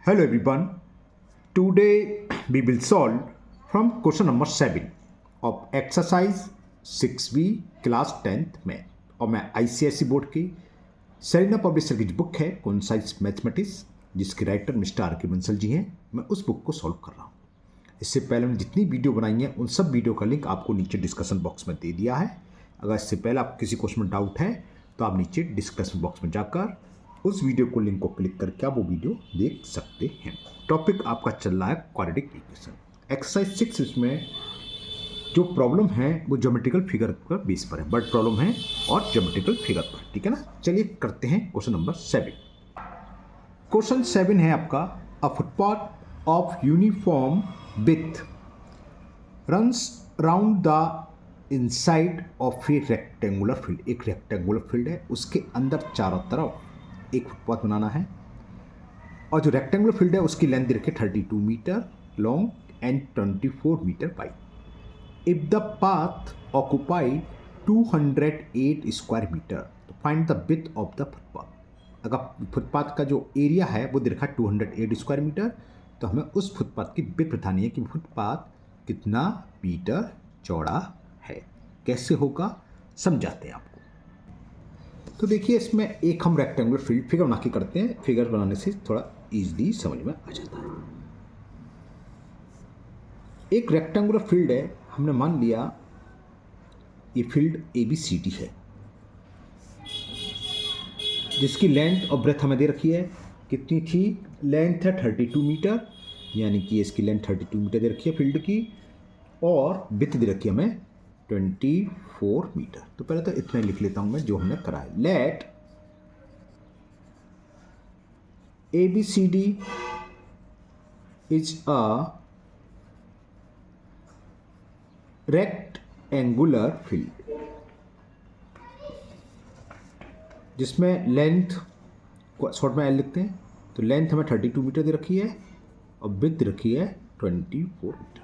Hello everyone. Today we will solve from question number 7 of exercise 6B class 10th में और मैं ICSE board की Serena publisher की जो बुक है कॉन्साइज मैथमेटिक्स जिसके राइटर मिस्टर आर के बंसल जी हैं, मैं उस बुक को सॉल्व कर रहा हूँ। इससे पहले मैंने जितनी वीडियो बनाई हैं उन सब वीडियो का लिंक आपको नीचे डिस्कशन बॉक्स में दे दिया है। अगर इससे पहले आपको किसी क्वेश्चन में डाउट है तो आप नीचे डिस्कशन बॉक्स में जाकर उस वीडियो को लिंक को क्लिक करके आप वो वीडियो देख सकते हैं। टॉपिक आपका चल रहा है क्वाड्रेटिक इक्वेशन एक्सरसाइज 6। इसमें जो प्रॉब्लम है वो ज्योमेट्रिकल फिगर पर बेस पर है, बट प्रॉब्लम है और ज्योमेट्रिकल फिगर पर, ठीक है ना। चलिए करते हैं क्वेश्चन नंबर 7। क्वेश्चन 7 है आपका, a footpath of uniform with runs round the inside of a rectangular field. एक रेक्टेंगुलर फील्ड है, उसके अंदर चारों तरफ एक फुटपाथ बनाना है और जो रेक्टेंगुलर फील्ड है उसकी लेंथ दे रखी 32 metre long and 24 metre wide. If the path occupy 208 square metre तो find the width of the footpath. अगर फुटपाथ का जो एरिया है वो दे रखा 208 स्क्वायर मीटर, तो हमें उस फुटपाथ की विड्थ बतानी है कि फुटपाथ कितना मीटर चौड़ा है। कैसे होगा समझाते हैं आपको। तो देखिए इसमें एक हम रेक्टेंगुलर फील्ड फिगर बना के करते हैं। फिगर बनाने से थोड़ा इजीली समझ में आ जाता है। एक रेक्टेंगुलर फील्ड है, हमने मान लिया ये फील्ड ABCD है जिसकी लेंथ और ब्रेथ हमें दे रखी है। कितनी थी? लेंथ है 32 मीटर, यानी कि इसकी लेंथ 32 मीटर दे रखी है फील्ड की, और विड्थ दे रखी है हमें 24 मीटर। तो पहले तो इतना लिख लेता हूं मैं जो हमने करा है। Let ABCD is a rectangular field जिसमें लेंथ को शॉर्ट में L लिखते हैं। तो लेंथ हमें 32 मीटर दे रखी है और विड्थ रखी है 24 मीटर।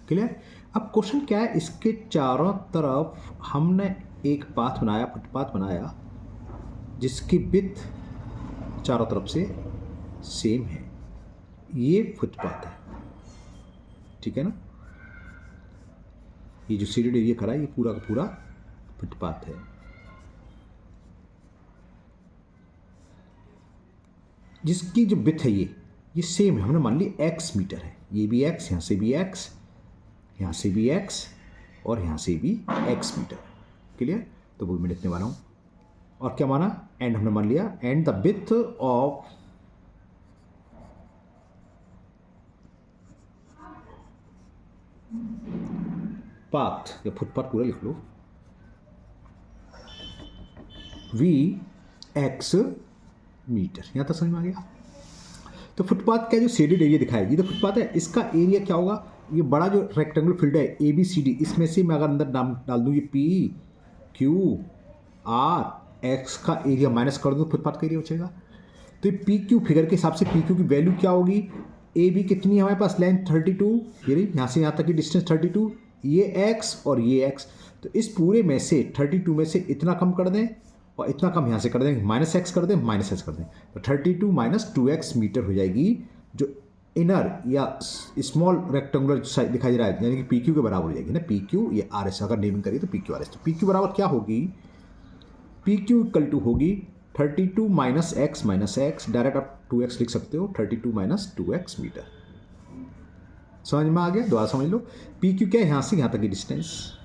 क्लियर? अब क्वेश्चन क्या है, इसके चारों तरफ हमने एक पाथ बनाया, फुटपाथ बनाया जिसकी विड्थ चारों तरफ से सेम है। ये फुटपाथ है, ठीक है ना। ये जो सीडेड एरिया करा है ये पूरा का पूरा फुटपाथ है। जिसकी जो विड्थ है ये सेम है। हमने मान ली x मीटर है, ये भी x, यहाँ से भी x, यहाँ से भी x और यहाँ से भी x मीटर। क्लियर? तो वो मैं लिखने वाला हूँ। और क्या माना? एंड हमने मान लिया and the width of path या फुटपाथ पूरा लिख लो VX मीटर। यहाँ तक समझ में आ गया। तो फुटपाथ का जो शेडेड एरिया दिखाया, ये तो फुटपाथ है, इसका एरिया क्या होगा? ये बड़ा जो रेक्टेंगुलर फील्ड है ABCD, इसमें से मैं अगर अंदर नाम डाल दूँ ये PQRX का एरिया माइनस कर दूँ, फुटपाथ का एरिया बचेगा। तो ये PQ फिगर के हिसाब से PQ की वैल्यू क्या होगी? AB कितनी है हमारे पास? लेंथ 32, ये रही, यहाँ से यहाँ तक की डिस्टेंस 32, ये x और ये x। तो इस पूरे में से 32 में से इतना कम कर दें और इतना कम यहाँ से कर दें, -x कर दें, -x कर दें, तो 32 - 2x मीटर हो जाएगी। जो इनर या स्मॉल रेक्टेंगुलर दिखाई दे रहा है, यानी कि PQ के बराबर हो जाएगी ना। PQ ये RS अगर नेमिंग करिए तो PQRS। तो PQ बराबर क्या होगी? PQ इक्वल टू होगी 32 - x - x, डायरेक्ट आप 2x लिख सकते हो, 32 - 2x मीटर। समझ में आ गया? दोबारा समझ लो। PQ क्या है? यहाँ से यहाँ तक की डिस्टेंस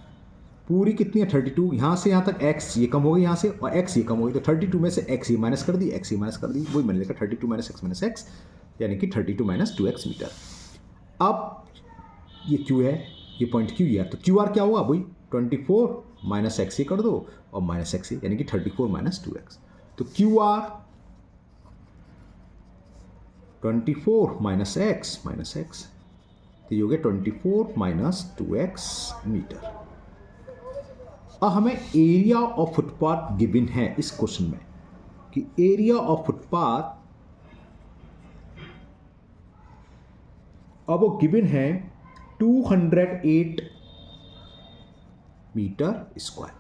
पूरी कितनी है? 32। यहाँ से यहाँ तक x ये कम हो गई यहाँ से, और x ये कम हो गई, तो 32 में से x ये माइनस कर दी, x ये माइनस कर दी, वही मैंने लिखा 32 - x यानी कि 32 - 2x मीटर। अब ये Q है, ये पॉइंट Q है, तो QR क्या होगा? वही 24 - x ये कर दो और -x ये, यानी कि 34 - 2x। तो QR 24 - x, तो ये हो गया 24 - 2x मीटर। अब हमें एरिया ऑफ फुटपाथ गिवन है इस क्वेश्चन में कि एरिया ऑफ फुटपाथ, अब वो गिवन है 208 मीटर स्क्वायर।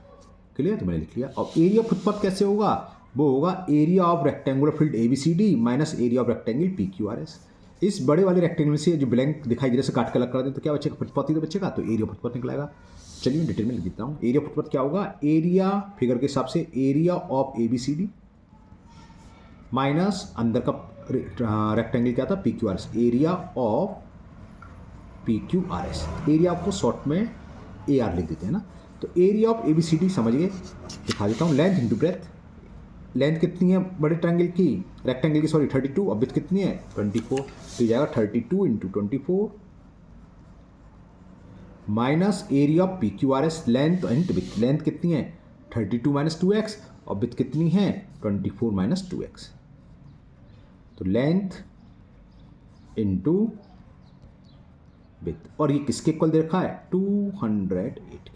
क्लियर? तो मैंने लिख लिया। अब एरिया ऑफ फुटपाथ कैसे होगा? वो होगा area of rectangular field ABCD minus area of rectangle PQRS। इस बड़े वाले रेक्टेंगल से जो ब्लैंक दिखाई दे रहा है काट के अलग कर दें तो क्या बचेगा, फुटपाथ ही तो बचेगा, तो एरिया फुटपाथ निकलेगा। चलिए मैं डिटेल में लिख देता हूँ। एरिया फुटपाथ क्या होगा, एरिया फिगर के हिसाब से एरिया ऑफ ABCD माइनस अंदर का रेक्टेंगल क्या था PQRS, area of PQRS। Area आपको शॉर्ट में AR लिख देते हैं ना। तो एरिया ऑफ ABCD समझ गए, दिखा देता हूँ। लेंथ इंटू ब्रेथ, लेंथ कितनी है बड़े ट्रायंगल की, रेक्टेंगल की सॉरी 32, अब विड्थ कितनी है 24, तो ये जाएगा 32 into 24 minus area of PQRS length and width. Length कितनी है 32 माइनस 2x और विड्थ कितनी है 24 माइनस 2x। तो लेंथ इंटू विड्थ, और ये किसके इक्वल दे रखा है 208 के।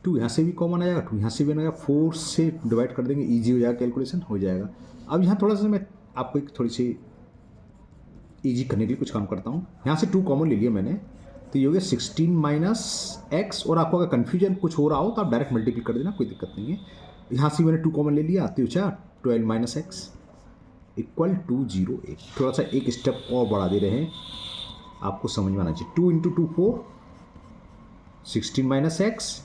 2 यहाँ से भी कॉमन आ जाएगा, 2 यहाँ से भी आएगा, 4 से डिवाइड कर देंगे, इजी हो जाएगा, कैलकुलेशन हो जाएगा। अब यहाँ थोड़ा सा मैं आपको एक थोड़ी सी इजी करने के लिए कुछ काम करता हूँ। यहाँ से 2 कॉमन ले लिया मैंने, तो ये हो गया 16 माइनस एक्स। और आपको अगर कन्फ्यूजन कुछ हो रहा हो तो आप डायरेक्ट मल्टीप्लाई कर देना, कोई दिक्कत नहीं है। यहाँ से मैंने 2 कॉमन ले लिया, तो अच्छा 12 माइनस एक्स इक्वल 208। थोड़ा सा एक स्टेप और बढ़ा दे रहे हैं, आपको समझ में आना चाहिए। 2 into 2 4, 16 minus x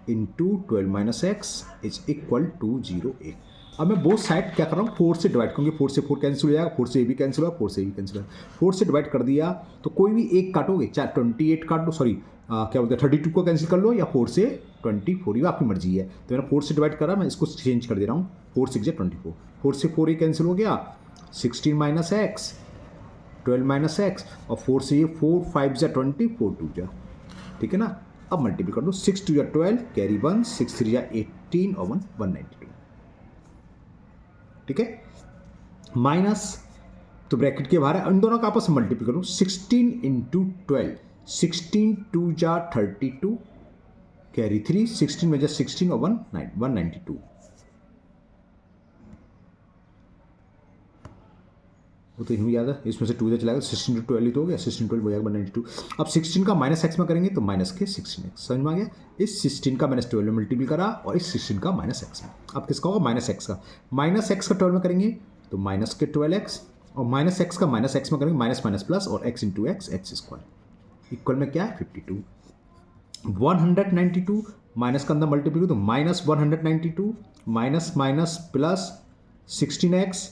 into 12 minus x is equal 208। अब मैं बोथ साइड क्या कर रहा हूँ 4 से डिवाइड करूँगी, 4 से 4 कैंसिल हो जाएगा, 4 से ये भी कैंसिल होगा, 4 से ये भी कैंसिल होगा। 4 से डिवाइड कर दिया तो कोई भी एक काटोगे, चाहे 28 काट लो, सॉरी क्या बोलते हैं 32 को कैंसिल कर लो, या 4 से 24, ये आपकी मर्जी है। तो मैंने 4 से डिवाइड करा, मैं इसको चेंज कर दे रहा हूँ, 4 6 24, 4 से 4 ये कैंसिल हो गया, 16 माइनस एक्स 12 माइनस एक्स, और 4 से ये 4 5 जा 20, 4 2 जा, ठीक है ना। अब मल्टीपल कर दो, 6 2 जा 12 कैरी 1, 6 3 जा 18 और 1 192, ठीक है। माइनस तो ब्रैकेट के बाहर है, इन दोनों का आपस में मल्टीपल करूँ, 16 इंटू 12, 16 2 जा 32 कैरी 3, 16 में जा 16 और 192, वो तो इन्हें याद है, इसमें से 2 से चलाएगा, 16 टू 12 ही तो हो गया, 16 12 हो जाएगा 192। अब 16 का माइनस एक्स में करेंगे तो माइनस के 16x, समझ में आ गया। इस 16 का माइनस 12 में मल्टीपल करा और इस 16 का माइनस एक्स में। अब किसका होगा माइनस एक्स का, माइनस एक्स का 12 में करेंगे तो माइनस के 12x, और माइनस एक्स का माइनस एक्स में करेंगे माइनस माइनस प्लस, और x into x x square equal में क्या है 52। 192 माइनस का अंदर मल्टीपल तो minus 192 minus minus plus 16x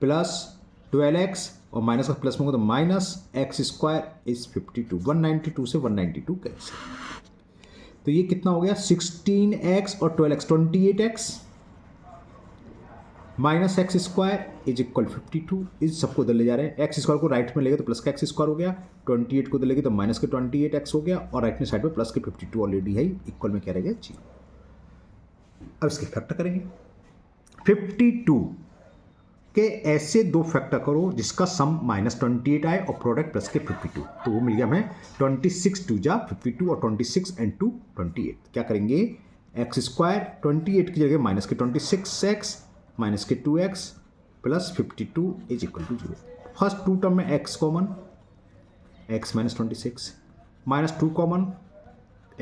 plus 12x, और माइनस का प्लस में होगा तो माइनस एक्स स्क्वायर इज 52। 192 से 192 कैंसिल, तो ये कितना हो गया 16x और 12x 28x minus x square is equal 52। इस सबको उधर ले जा रहे हैं, एक्स स्क्वायर को राइट में लेगा तो प्लस का एक्स स्क्वायर हो गया, 28 को उधर लेगे तो माइनस के 28x हो गया, और राइट में साइड में प्लस के 52 ऑलरेडी है, इक्वल में क्या रहेगा 0। अब इसके फैक्टर करेंगे, 52 के ऐसे 2 फैक्टर करो जिसका सम माइनस 28 आए और प्रोडक्ट प्लस के 52, तो वो मिल गया हमें 26 2 जा 52 और 26 एंड 2 28। क्या करेंगे एक्स स्क्वायर 28 की जगह माइनस के 26x माइनस के 2x plus 52 is equal to 0। First 2 term में x common, x minus 26 minus 2 common,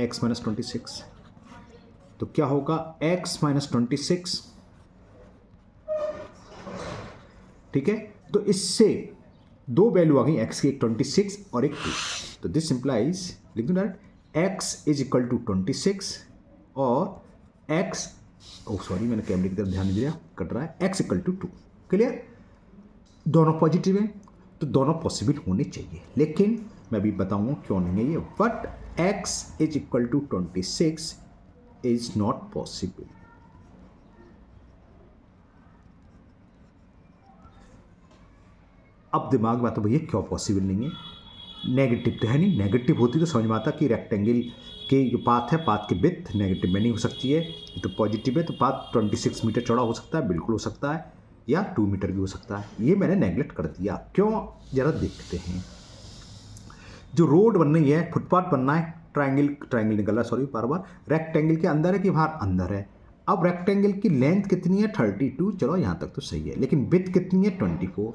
x minus 26, तो क्या होगा x माइनस 26, ठीक है। तो इससे 2 वैल्यू आ गई x की, एक 26 और एक 2, तो दिस इंप्लाइज लिख दूँ direct x is equal to 26 और x, सॉरी मैंने कैमरे की तरफ ध्यान नहीं दिया, कट रहा है, x इक्वल टू 2। क्लियर, दोनों पॉजिटिव हैं तो दोनों पॉसिबल होने चाहिए, लेकिन मैं अभी बताऊंगा क्यों नहीं है ये। But x is equal to 26 is not possible. अब दिमाग में आता भैया क्यों पॉसिबल नहीं है, नेगेटिव तो है नहीं, नेगेटिव होती तो समझ में आता कि रेक्टेंगल के जो पाथ है, पाथ की विड्थ नेगेटिव में नहीं हो सकती है, तो पॉजिटिव है तो पाथ 26 मीटर चौड़ा हो सकता है, बिल्कुल हो सकता है, या 2 मीटर भी हो सकता है। ये मैंने नेगलेक्ट कर दिया, क्यों ज़रा देखते हैं। जो रोड बन रही है, फुटपाथ बनना है, ट्राइंगल निकल रहा है, सॉरी बार बार, रेक्टेंगल के अंदर है कि बाहर, अंदर है। अब रेक्टेंगल की लेंथ कितनी है 32, चलो यहाँ तक तो सही है, लेकिन विड्थ कितनी है 24।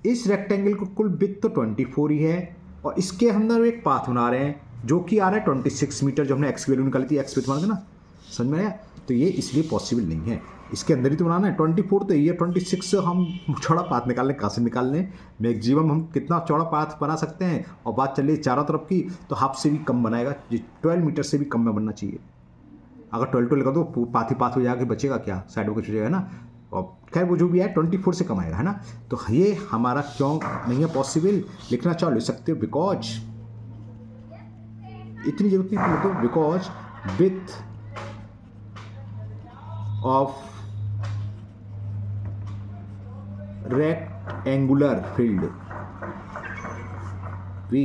इस रेक्टेंगल को कुल विड्थ तो 24 ही है, और इसके अंदर एक पाथ बना रहे हैं जो कि आ रहा है 26 मीटर, जो हमने एक्स की वैल्यू निकाली थी, एक्स विड्थ माना था ना, समझ में आया। तो ये इसलिए पॉसिबल नहीं है। इसके अंदर ही तो बनाना है। 24 तो ये 26 हम चौड़ा पाथ निकाल लें, कहाँ से निकाल लें, मैक्सिमम हम कितना चौड़ा पाथ बना सकते हैं। और बात चल रही है चारों तरफ की, तो हाफ से भी कम बनाएगा, 12 मीटर से भी कम में बनना चाहिए। अगर 12 लगा तो पाथ ही पाथ हो जाएगा, बचेगा क्या, साइड में कुछ हो जाएगा ना। और खैर वो जो भी है 24 से कम आएगा, है ना। तो ये हमारा क्यों नहीं है पॉसिबल, लिखना चाहो लिख सकते हो, बिकॉज इतनी जरूरत नहीं तो because width of rectangular field we,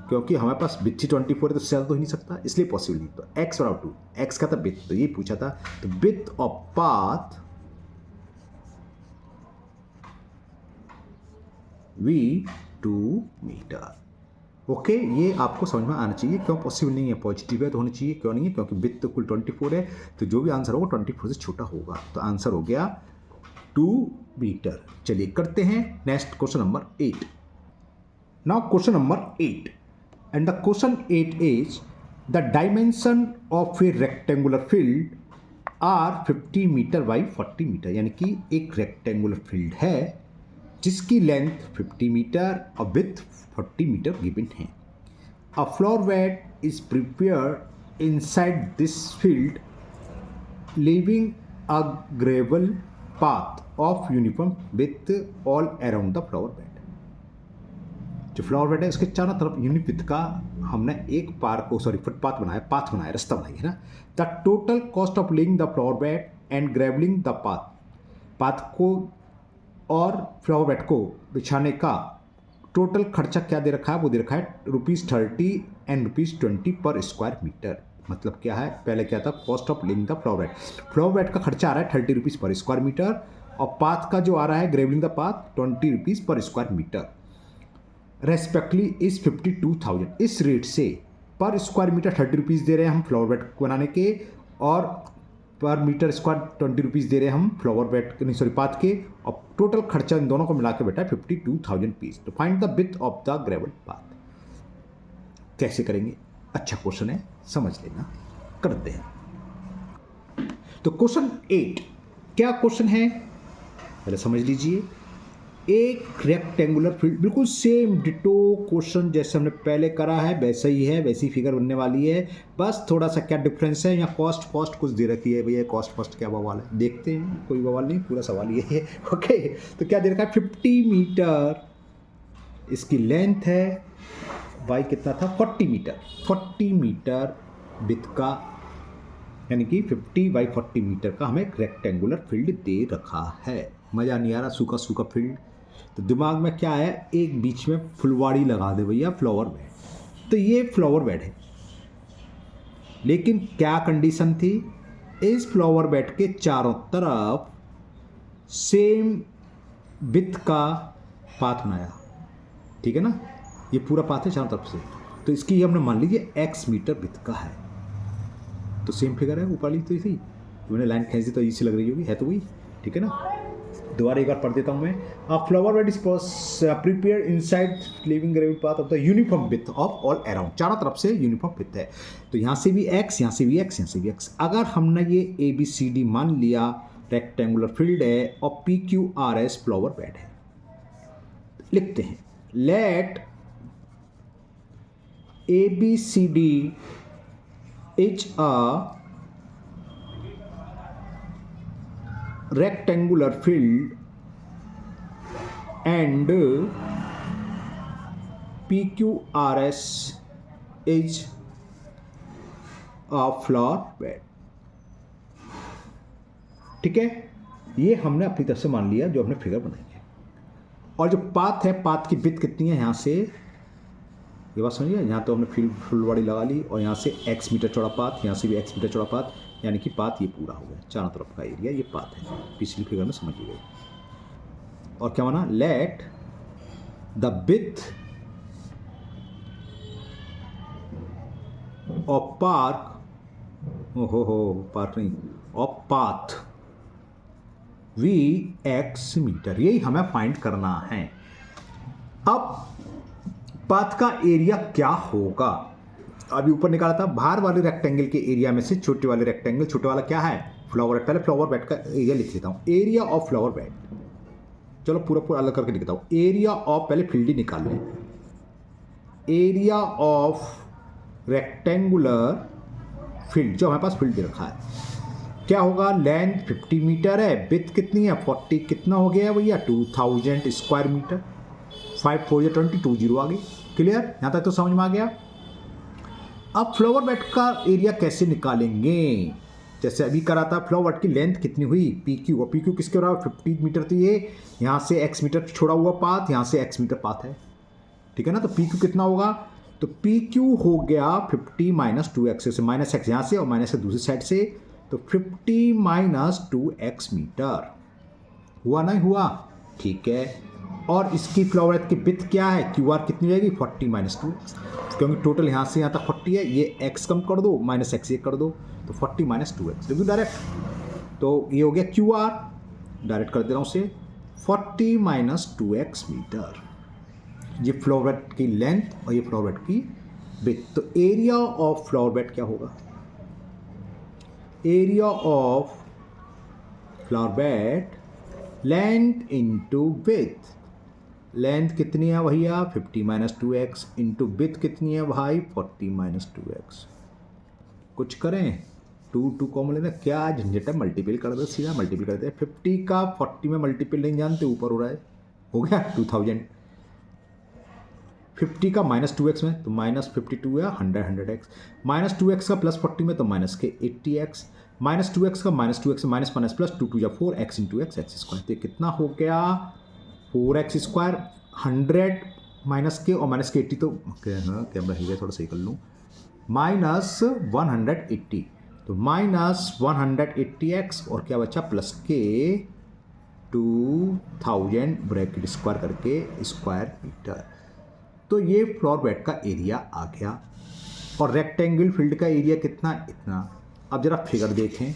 क्योंकि हमारे पास विथ 24 है तो ज़्यादा तो ही नहीं सकता, इसलिए पॉसिबल नहीं। तो एक्स बराबर 2, एक्स का था विथ, तो ये पूछा था, तो width of path we 2 metre. Okay, ये आपको समझ में आना चाहिए क्यों पॉसिबल नहीं है। पॉजिटिव है तो होनी चाहिए, क्यों नहीं है, क्योंकि विथ तो कुल 24 है, तो जो भी आंसर होगा 24 से छोटा होगा। तो आंसर हो गया 2 मीटर। चलिए करते हैं next question number 8। Now question number 8, and the question 8 is the dimension of a rectangular field are 50 metre by 40 metre. यानी कि एक रेक्टेंगुलर फील्ड है जिसकी लेंथ 50 मीटर और विथ 40 मीटर गिवन है। A flower bed is prepared inside this field leaving a gravel path of uniform width all around the flower bed। जो flower bed है उसके चारों तरफ यूनिट विथ का हमने एक फुटपाथ बनाया, पाथ बनाया, रास्ता बनाया है ना। The total cost of laying the flower bed and gravelling the path को और फ्लावर बेड को बिछाने का टोटल खर्चा क्या दे रखा है, वो दे रखा है ₹30 एंड ₹20 पर स्क्वायर मीटर। मतलब क्या है, पहले क्या था, cost of laying the flower bed, flower bed का खर्चा आ रहा है ₹30 पर स्क्वायर मीटर, और पाथ का जो आ रहा है grovelling the path ₹20 per square metre respectively is 52,000। इस रेट से पर स्क्वायर मीटर ₹30 दे रहे हैं हम फ्लावर बेड बनाने के, और पर मीटर स्क्वायर ₹20 दे रहे हैं हम फ्लावर बेड पाथ के, और टोटल खर्चा इन दोनों को मिला के बेटा 52,000 पीस। तो find the width of the gravel path. कैसे करेंगे, अच्छा क्वेश्चन है, समझ लेना, करते हैं। तो क्वेश्चन 8 क्या क्वेश्चन है, पहले समझ लीजिए। एक रेक्टेंगुलर फील्ड, बिल्कुल सेम डिटो क्वेश्चन जैसे हमने पहले करा है वैसा ही है, वैसी फिगर बनने वाली है, बस थोड़ा सा क्या डिफरेंस है, यहाँ कॉस्ट कुछ दे रखी है भैया, कॉस्ट क्या बवाल है, देखते हैं, कोई बवाल नहीं, पूरा सवाल ये है। ओके, तो क्या दे रखा है, 50 मीटर इसकी लेंथ है, बाई कितना था 40 मीटर विथ का, यानी कि 50 बाई 40 मीटर का हमें एक रेक्टेंगुलर फील्ड दे रखा है। मज़ा नहीं आ रहा, सूखा फील्ड, तो दिमाग में क्या है, एक बीच में फुलवाड़ी लगा दे भैया, फ्लावर बेड। तो ये फ्लावर बेड है, लेकिन क्या कंडीशन थी, इस फ्लावर बेड के चारों तरफ सेम विथ का पाथ बनाया, ठीक है ना, ये पूरा पाथ है चारों तरफ से, तो इसकी हमने मान लीजिए x मीटर विथ का है। तो सेम फिगर है, ऊपर ली तो थी, मैंने लाइन खींच दी तो इसी लग रही होगी, है तो वही, ठीक है ना। दोबारा एक बार पढ़ देता हूँ मैं। अ flower bed is prepare inside living gravid path of the uniform width of all around. चारों तरफ से यूनिफॉर्म विथ है, तो यहाँ से भी x, यहाँ से भी x, यहाँ से भी x। अगर हमने ये ABCD मान लिया रेक्टेंगुलर फील्ड है और PQRS फ्लावर बेड है, लिखते हैं let ABCD is a rectangular field and PQRS is a flower bed। ठीक है, ये हमने अपनी तरफ से मान लिया जो हमने फिगर बनाई है। और जो पाथ है, पाथ की विड्थ कितनी है, यहाँ से ये बात समझिए, यहाँ तो हमने फुलवाड़ी लगा ली, और यहाँ से x मीटर चौड़ा पाथ, यहाँ से भी x मीटर चौड़ा पाथ, यानी कि पाथ ये पूरा हो गया, चारों तरफ का एरिया ये पाथ है, पिछली फिगर में समझ गए। और क्या माना, let the width of park नहीं, ऑफ पाथ Vx मीटर, यही हमें फाइंड करना है। अब पाथ का एरिया क्या होगा, अभी ऊपर निकाला था, बाहर वाले रेक्टेंगल के एरिया में से छोटे वाले रेक्टेंगल, छोटे वाला क्या है फ्लावर बेड, पहले फ्लावर बेड का एरिया लिख लेता हूँ। एरिया ऑफ फ्लावर बेड, चलो पूरा पूरा अलग करके लिखता हूँ। एरिया ऑफ, पहले फील्ड ही निकाल लें। एरिया ऑफ रेक्टेंगुलर फील्ड, जो हमारे पास फील्ड दे रखा है, क्या होगा? लेंथ 50 मीटर है, विड्थ कितनी है 40, कितना हो गया है भैया 2000 स्क्वायर मीटर। 5 4 20 20 आ गई। क्लियर? यहाँ तक तो समझ में आ गया। अब फ्लावर बेड का एरिया कैसे निकालेंगे? जैसे अभी करा था, फ्लावर बेड की लेंथ कितनी हुई पी क्यू, और पी क्यू किसके बराबर 50 मीटर, तो ये यहाँ से एक्स मीटर छोड़ा हुआ पाथ, यहाँ से एक्स मीटर पाथ है, ठीक है ना। तो पी क्यू कितना होगा? तो पी क्यू हो गया 50 माइनस 2x, से माइनस एक्स यहाँ से और माइनस दूसरी साइड से, तो 50 माइनस 2x मीटर हुआ, नहीं हुआ? ठीक है। और इसकी फ्लावर बेड की विड्थ क्या है? क्यू आर कितनी रहेगी? 40 माइनस 2x, क्योंकि टोटल यहाँ से यहाँ तक 40 है, ये x कम कर दो, माइनस एक्स ये कर दो, तो 40 माइनस 2x देखो डायरेक्ट। तो ये हो गया क्यू आर, डायरेक्ट कर दे रहा हूँ उसे, 40 माइनस 2x मीटर। ये फ्लावर बेड की लेंथ और ये फ्लावर बेड की विड्थ। तो एरिया ऑफ फ्लावर बेड क्या होगा? Area of flower bed length into width. Length कितनी है भैया 50 माइनस 2x, इंटू विड्थ कितनी है भाई 40 माइनस 2x। कुछ करें, 2 कॉमन लेना, क्या झंझट है, मल्टीपल कर दो, सीधा मल्टीपल करते हैं। 50 का 40 में मल्टीपल नहीं जानते, ऊपर हो रहा है, हो गया 2000। 50 का माइनस 2x में तो माइनस 52 या 100x, माइनस 2x का प्लस 40 में तो माइनस के 80x, माइनस 2x का minus 2x minus minus plus 2 2 या 4x into x x square. तो कितना हो गया 4x स्क्वायर, 100 माइनस के और माइनस के 80, तो कैमरा हिल गया, थोड़ा सही कर लूँ, माइनस 180, तो माइनस 180x और क्या बचा प्लस के 2000 ब्रैकेट स्क्वायर करके स्क्वायर मीटर। तो ये फ्लावर बेड का एरिया आ गया। और रेक्टेंगल फील्ड का एरिया कितना? इतना। अब जरा फिगर देखें,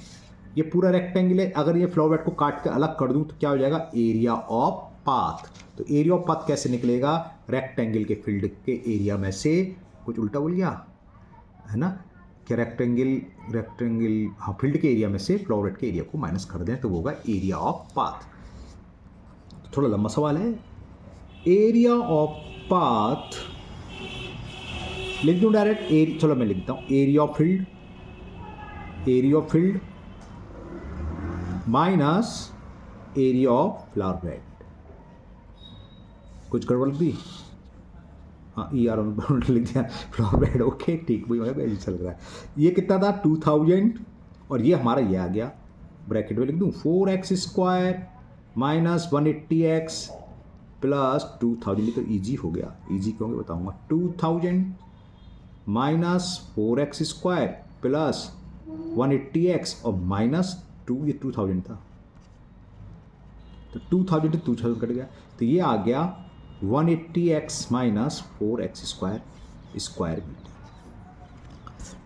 ये पूरा रेक्टेंगल है, अगर ये फ्लावर बेड को काट के अलग कर दूं तो क्या हो जाएगा? Area of path. तो एरिया ऑफ पाथ कैसे निकलेगा? रेक्टेंगल के फील्ड के एरिया में से, कुछ उल्टा बोल गया है ना, कि रेक्टेंगल हाँ फील्ड के एरिया में से फ्लावर बेड के एरिया को माइनस कर दें तो वो होगा एरिया ऑफ पाथ। तो थोड़ा लंबा सवाल है। एरिया ऑफ पाथ लिख दूं डायरेक्ट, चलो मैं लिखता हूं area of field minus area of flower bed. कुछ गड़बड़ दी? हाँ ई आर लिख दिया, फ्लावर बेड ओके ठीक, वही चल रहा है। ये कितना था 2000 और ये हमारा ये आ गया, ब्रैकेट में लिख दूं 4x square minus 180x plus 2000, तो ईजी हो गया, ईजी क्यों बताऊंगा। 2000 minus 4x square plus 180x और माइनस 2, ये 2000 था, तो 2000 to 2000 कट गया, तो ये आ गया 180x minus 4x square metre.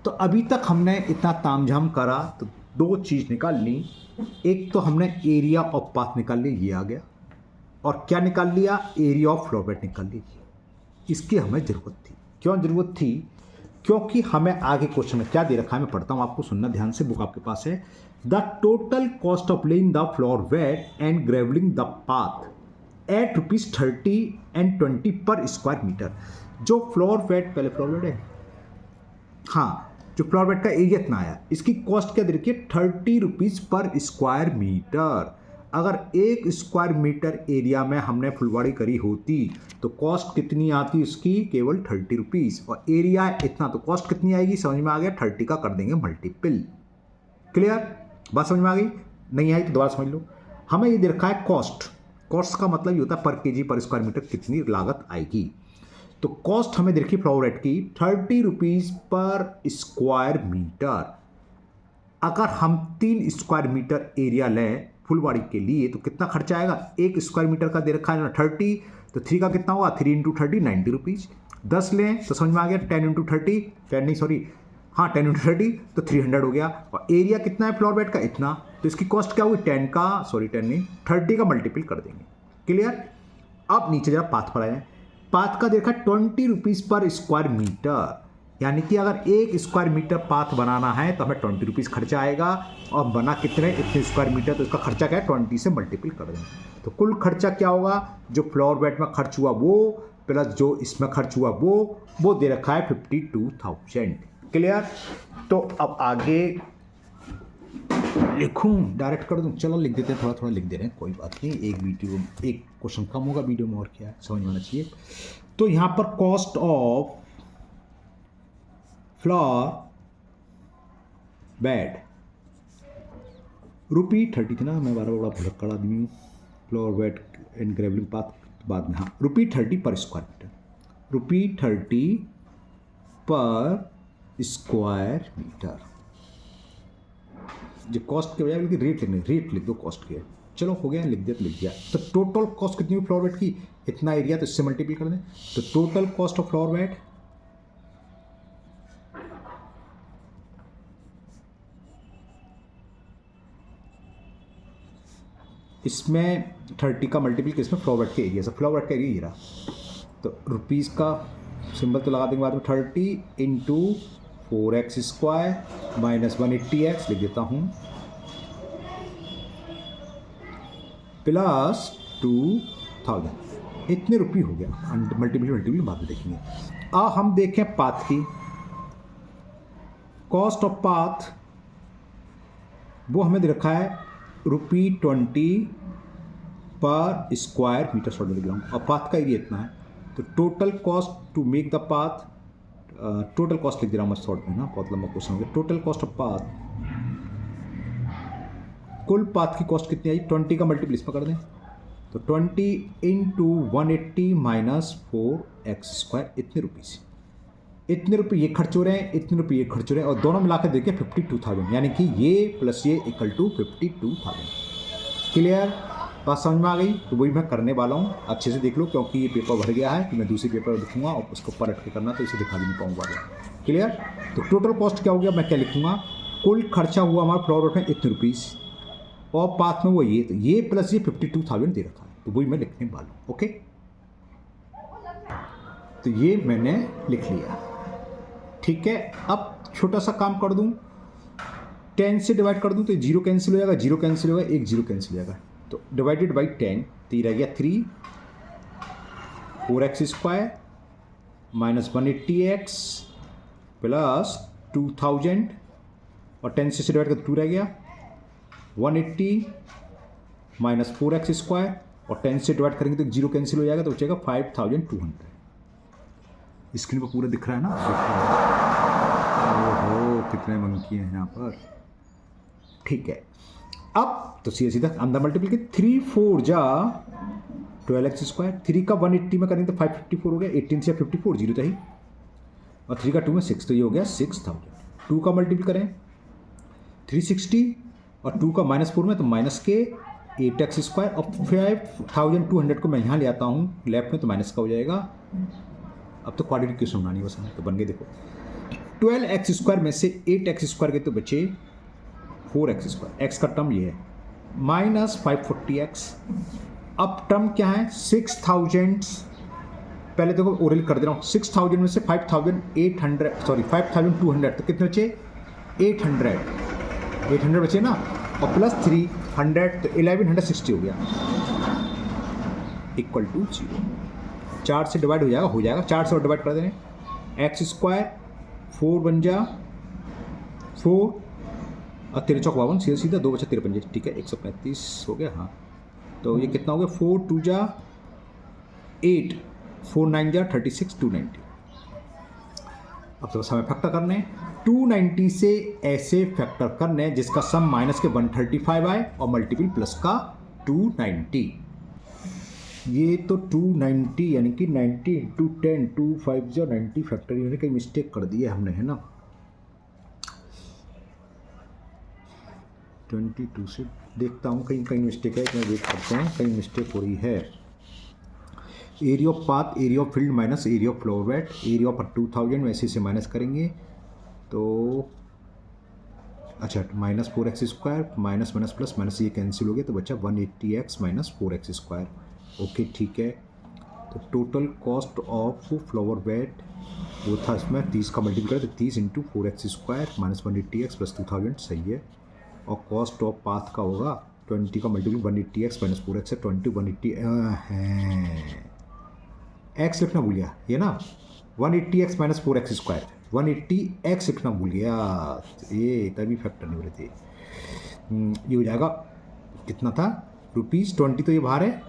तो अभी तक हमने इतना तामझाम करा तो दो चीज़ निकाल ली। एक तो हमने एरिया ऑफ पाथ निकाल लिया, ये आ गया, और क्या निकाल लिया? एरिया ऑफ फ्लावर बेड निकाल लिया। इसकी हमें ज़रूरत थी। क्यों ज़रूरत थी? क्योंकि हमें आगे क्वेश्चन में क्या दे रखा है, मैं पढ़ता हूँ, आपको सुनना ध्यान से, बुक आपके पास है। The total cost of laying the flower bed and gravelling the path at ₹30 and 20 per square metre. जो फ्लावर बेड, पहले फ्लावर बेड है, हाँ, जो फ्लावर बेड का एरिया इतना आया, इसकी कॉस्ट क्या दे रखी है? ₹30 पर स्क्वायर मीटर। अगर 1 स्क्वायर मीटर एरिया में हमने फुलवाड़ी करी होती तो कॉस्ट कितनी आती इसकी? केवल ₹30, और एरिया इतना, तो कॉस्ट कितनी आएगी? समझ में आ गया, 30 का कर देंगे मल्टीपल। क्लियर? बात समझ में आ गई? नहीं आई तो दोबारा समझ लो। हमें ये दे रखा है कॉस्ट का मतलब ये होता है पर केजी पर स्क्वायर मीटर कितनी लागत आएगी। तो कॉस्ट हमें दे रखी फ्लावर बेड की ₹30 पर स्क्वायर मीटर। अगर हम 3 स्क्वायर मीटर एरिया लें फुलवाड़ी के लिए तो कितना खर्चा आएगा? 1 स्क्वायर मीटर का दे रखा है ना 30, तो 3 का कितना होगा? 3 इंटू 30 ₹90। 10 लें तो समझ में आ गया, 10 इंटू 30, 10 नहीं सॉरी, हाँ 10 इंटू 30 तो 300 हो गया। और एरिया कितना है फ्लावर बेड का? इतना, तो इसकी कॉस्ट क्या हुई? 10 का सॉरी 10 नहीं 30 का मल्टीपल कर देंगे। क्लियर? अब नीचे जरा पाथ पर आए, पाथ का देखा ₹20 पर स्क्वायर मीटर। यानी कि अगर 1 स्क्वायर मीटर पाथ बनाना है तो हमें 20 रुपीज़ खर्चा आएगा, और बना कितने, इतने स्क्वायर मीटर, तो इसका खर्चा क्या है, 20 से मल्टीपल कर दें। तो कुल खर्चा क्या होगा, जो फ्लोर बेड में खर्च हुआ वो प्लस जो इसमें खर्च हुआ वो दे रखा है 52,000। क्लियर। तो अब आगे लिखूं, डायरेक्ट कर दूं, चलो लिख देते हैं, थोड़ा थोड़ा लिख दे रहे हैं, कोई बात नहीं, एक क्वेश्चन कम होगा वीडियो में, और क्या है, समझ में आना चाहिए। तो यहाँ पर कॉस्ट ऑफ फ्लोर बेड ₹30 थी ना, मैं बड़ा भुलक्कड़ आदमी हूँ। Floor bed and grovelling path बाद में, हाँ, ₹30 पर स्क्वायर मीटर, ₹30 पर स्क्वायर मीटर। जो कॉस्ट के बजाय बल्कि रेट लिख दो कॉस्ट के। चलो हो गया, लिख दिया तो लिख दिया। तो टोटल कॉस्ट कितनी हुई फ्लोर बेड की, इतना एरिया, तो इससे मल्टीप्लाई कर दें। तो total cost of floor bed इसमें 30 का मल्टीपल इसमें फ्लोर बेड के एरिया से, फ्लोर बेड का एरिया ये रहा। तो रुपीज़ का सिंबल तो लगा देंगे बाद में, 30 into 4x square minus 180x लिख देता हूँ, प्लस 2000, इतने रुपये हो गया। मल्टीपल बाद में देखेंगे। अब हम देखें पाथ की कॉस्ट ऑफ पाथ, वो हमें दे रखा है ₹20 पर स्क्वायर मीटर, शॉर्ट लिख रहा हूँ, और पाथ का एरिया इतना है। तो total cost to make the path, total cost लिख दे रहा हूँ मैं शॉर्ट में ना, बहुत लंबा क्वेश्चन हो गया। टोटल कॉस्ट ऑफ पाथ, कुल पाथ की कॉस्ट कितनी आई, 20 का मल्टीपल इसमें कर दें, तो 20 इंटू 180 माइनस 4x स्क्वायर, इतने रुपये ये खर्च हो रहे हैं, इतने रुपये ये खर्च हो रहे हैं, और दोनों मिलाकर देखिए 52,000, यानी कि ये प्लस ये इक्वल टू 52,000। क्लियर, बात समझ में आ गई। तो वही मैं करने वाला हूँ, अच्छे से देख लो, क्योंकि ये पेपर भर गया है कि मैं दूसरी पेपर लिखूंगा और उसको पलट के करना, तो इसे दिखा भी नहीं पाऊँगा। क्लियर। तो टोटल कॉस्ट क्या हो गया, मैं क्या लिखूँगा, कुल खर्चा हुआ हमारा फ्लोर बेड में इतने रुपीज़, और पाथ में वो ये, तो ये प्लस ये 52,000 दे रखा है, तो वही मैं लिखने वाला हूँ। ओके, तो ये मैंने लिख लिया। ठीक है, अब छोटा सा काम कर दूं, 10 से डिवाइड कर दूं तो 0 कैंसिल हो जाएगा, 0 कैंसिल होगा, एक 0 कैंसिल हो जाएगा, तो डिवाइडेड बाई 10, तो ये रह गया 3, 4x square minus 180x plus 2000, और 10 से डिवाइड कर 2 रह गया, 180 माइनस 4x स्क्वायर, और 10 से डिवाइड करेंगे तो 0 कैंसिल हो जाएगा, तो बचेगा 5200। स्क्रीन पर पूरा दिख रहा है ना, ओहो कितने मंकी हैं यहाँ पर। ठीक है, अब तो सीधा अंदर मल्टीपल के, 3 4 जा 12x स्क्वायर, 3 का 180 में करेंगे तो 554 हो गया, 18 से 54 0 तो ही, और 3 का 2 में 6, तो ये हो गया 6000। 2 का मल्टीपल करें 360, और 2 का -4 में तो माइनस के 8x स्क्वायर, और 5200 को मैं यहाँ ले आता हूँ लेफ्ट में, तो माइनस का हो जाएगा। अब तो क्वाड्रेटिक क्वेश्चन बनानी है बस, तो बन गए। देखो 12x स्क्वायर में से 8x स्क्वायर के तो बचे 4x स्क्वायर, x का टर्म ये है, माइनस 540x। अब टर्म क्या है, 6000, पहले देखो ओरल कर दे रहा हूँ, 6000 में से 5200, तो कितने बचे 800 बचे ना, और प्लस 300, तो 1160 हो गया, इक्वल टू 0। 4 से डिवाइड हो जाएगा, 4 से डिवाइड कर देने, x स्क्वायर 4 बन जा 4, और 13 चौक 52, सीधा 2 बचा 53, ठीक है, 135 हो गया। हाँ, तो ये कितना हो गया, 4 2 जा 8, 4 9 जा 36, 290। अब तो समय फैक्टर करने, 290 से ऐसे फैक्टर करने जिसका सम माइनस के 135 आए और मल्टीपल प्लस का 290। ये तो 290 यानी कि 90 इंटू 10, 250 फैक्टर, यानी कहीं मिस्टेक कर दी है हमने, है ना। 22 से देखता हूँ कहीं मिस्टेक है, मैं वेट करते हैं, कहीं मिस्टेक हो रही है। Area of path, area of field minus area of floor bed, area of 2000 वैसे से माइनस करेंगे तो अच्छा, minus 4x square minus minus plus minus ये कैंसिल हो गया, तो बचा 180x minus 4x square. Okay ठीक है, तो total cost of floor bed वो था इसमें 30 का मल्टीप्लाई तो 30 into 4x² minus 180x plus 2000 सही है। और कॉस्ट ऑफ पाथ का होगा 20 का मल्टीप्लाई 180x माइनस 4x है 20 180 है एक्स लिखना भूल गया ये ना 180x माइनस 4x² 180x लिखना भूल गया ये तभी फैक्टर नहीं हो रहे थे। ये हो जाएगा कितना था ₹20 तो ये बाहर है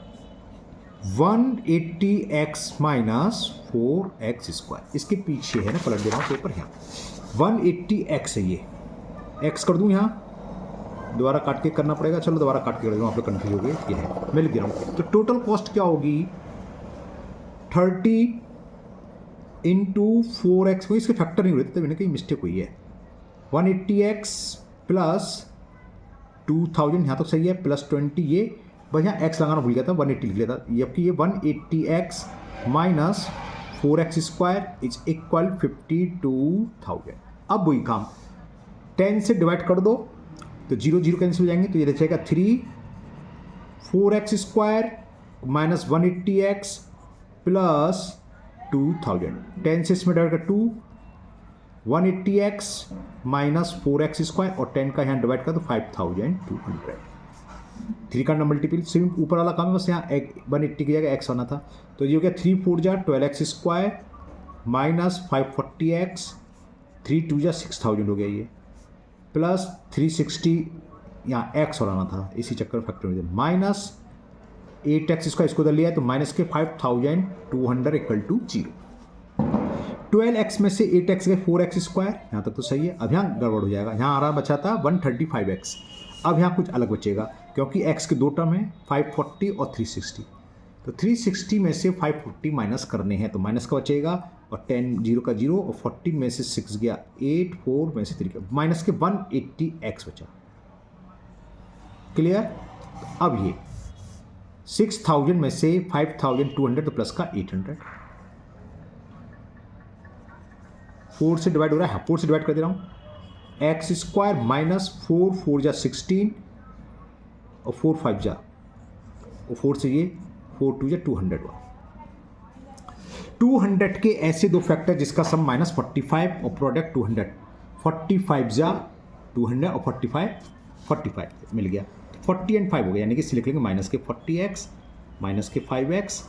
180x माइनस 4x²। इसके पीछे है ना पलट दे रहा हूँ पेपर यहाँ 180x है ये x कर दूँ यहाँ दोबारा काट के करना पड़ेगा। चलो दोबारा काट के कर दूँ आप लोग कन्फ्यूज हो गए। ये है मैं लिख दे रहा हूँ। तो टोटल कॉस्ट क्या होगी 30 इंटू 4x को इसके फैक्टर नहीं हो रहे थे मैंने कहीं मिस्टेक हुई है 180x प्लस 2000 यहाँ तो सही है प्लस 20 ये बस यहाँ x लगाना भूल गया था 180 लिख लिया था जबकि ये 180x minus 4x² is equal 52,000। अब वही काम 10 से डिवाइड कर दो तो 0 0 कैंसिल हो जाएंगे तो ये रह 3 4x² माइनस 180x प्लस 2000 10 से इसमें डिवाइड कर 2 180x माइनस 4x² और 10 का यहाँ डिवाइड कर तो 5200 3 का मल्टीपल सिर्फ ऊपर वाला काम है बस यहाँ 180 की जगह x आना था तो ये हो गया 3 4 जा 12x² माइनस 540x 3 2 जा 6000 हो गया ये प्लस 360 यहाँ x और आना था इसी चक्कर में फैक्टर में माइनस 8x इसको उधर लिया है तो माइनस के 5200 इक्वल टू 0। 12x में से 8x गए 4x² यहाँ तक तो सही है। अब यहाँ गड़बड़ हो जाएगा यहाँ आ रहा बचा था 135x अब यहाँ कुछ अलग बचेगा क्योंकि x के दो टर्म है 540 और 360 तो 360 में से 540 माइनस करने हैं तो माइनस का बचेगा और 10 0 का 0 और 40 में से 6 गया 8 4 में से 3 का माइनस के 180x बचा। क्लियर। अब ये 6000 में से 5200 तो प्लस का 800 4 से डिवाइड हो रहा है हाँ 4 से डिवाइड कर दे रहा हूँ x² माइनस 4 4 जा 16 और 4 5 जा और 4 से ये 4 2 जा 200 हुआ 200 के ऐसे दो फैक्टर जिसका सम माइनस 45 और प्रोडक्ट 200 45 जा 200 और 45 मिल गया 40 एंड 5 हो गया यानी कि लिख लेंगे माइनस के 40x माइनस के 5x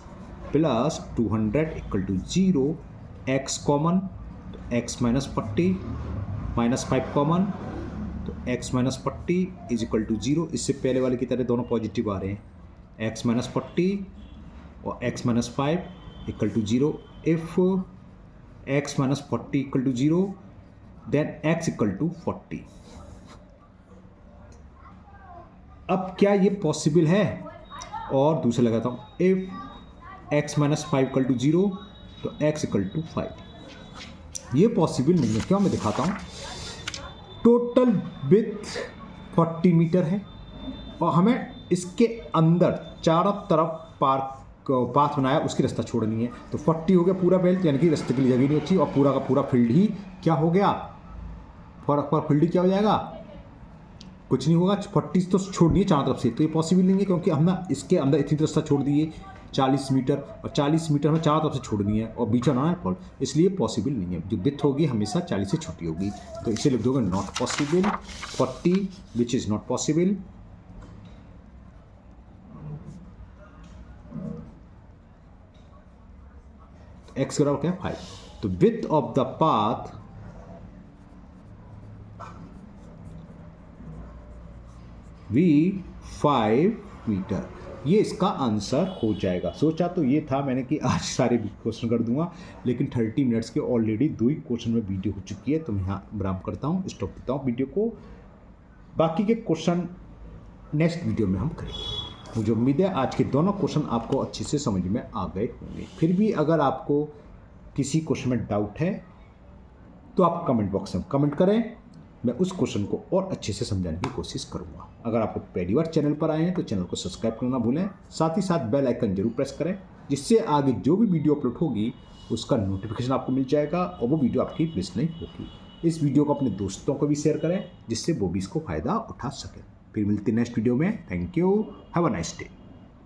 plus 200 equal to 0 x common तो x माइनस 40 माइनस 5 कॉमन तो x minus 40 is equal to 0। इससे पहले वाले की तरह दोनों पॉजिटिव आ रहे हैं x माइनस 40 और x minus 5 equal to 0 if x minus 40 equal to 0 then x equal to 40। अब क्या ये पॉसिबल है और दूसरा लगाता हूँ if x minus 5 equal to 0 तो x इक्वल टू 5 ये पॉसिबल नहीं है क्यों मैं दिखाता हूँ। टोटल विथ 40 मीटर है और हमें इसके अंदर चारों तरफ पाथ बनाया उसकी रास्ता छोड़नी है तो 40 हो गया पूरा बेल्ट यानी कि रास्ते के लिए जगह नहीं होती और पूरा का पूरा फील्ड ही क्या हो गया फॉर फील्ड क्या हो जाएगा कुछ नहीं होगा 40 तो छोड़नी है चारों तरफ से तो ये पॉसिबल नहीं है क्योंकि हमने इसके अंदर इतनी रास्ता छोड़ दिए 40 मीटर और 40 मीटर हमें चारों तरफ से छोड़नी है और बीच में आना है फॉल इसलिए पॉसिबल नहीं है। जो विथ होगी हमेशा 40 से छोटी होगी तो इसे लिख दोगे not possible 40 which is not possible. X बराबर क्या 5 तो width of the path we 5 metre ये इसका आंसर हो जाएगा। सोचा तो ये था मैंने कि आज सारे क्वेश्चन कर दूंगा लेकिन 30 मिनट्स के ऑलरेडी 2 ही क्वेश्चन में वीडियो हो चुकी है तो मैं यहाँ विराम करता हूँ स्टॉप देता हूँ वीडियो को। बाकी के क्वेश्चन नेक्स्ट वीडियो में हम करेंगे। मुझे उम्मीद है आज के दोनों क्वेश्चन आपको अच्छे से समझ में आ गए होंगे। फिर भी अगर आपको किसी क्वेश्चन में डाउट है तो आप कमेंट बॉक्स में कमेंट करें मैं उस क्वेश्चन को और अच्छे से समझाने की कोशिश करूंगा। अगर आप पहली बार चैनल पर आए हैं तो चैनल को सब्सक्राइब करना भूलें साथ ही साथ बेल आइकन जरूर प्रेस करें जिससे आगे जो भी वीडियो अपलोड होगी उसका नोटिफिकेशन आपको मिल जाएगा और वो वीडियो आपकी मिस नहीं होगी। इस वीडियो को अपने दोस्तों को भी शेयर करें जिससे वो भी इसको फ़ायदा उठा सकें। फिर मिलते हैं नेक्स्ट वीडियो में। Thank you. Have a nice day.